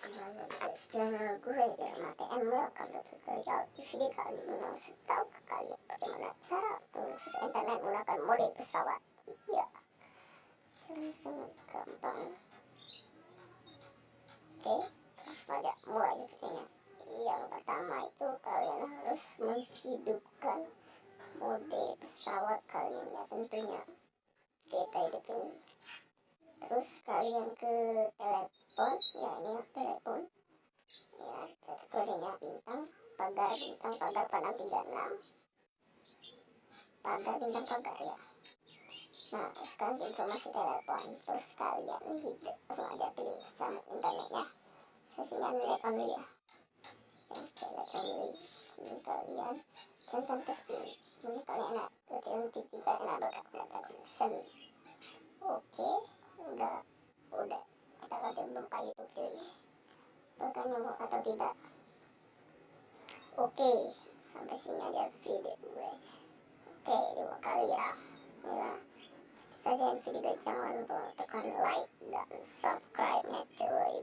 kembali ke channel gue ya MTM. Welcome to tutorial di video kali ini langsung tahu ke kalian bagaimana cara mengakses internet menggunakan mode pesawat. Ya, jadi sangat gampang. Oke, terus pada mulai videonya. Yang pertama itu kalian harus menghidupkan mode pesawat kalian ya tentunya. Kita hidupin. Terus kalian ke telepon ya, ini ya telepon ya, catat kodenya bintang pagar pagar 36 pagar bintang pagar ya. Nah terus kalian ke informasi telepon, terus kalian hidup langsung aja pilih sambung internetnya. Saya sinyal milik on ya. Oke, kalian centang tes pilih ini kalian enak tutorial tiga enak data connection. Oke, udah kita akan coba buka YouTube cuy, apakah nyambung atau tidak. Oke, sampai sini aja video gue. Oke, 2 kali ya saja video gue, jangan lupa tekan like dan subscribe nya cuy.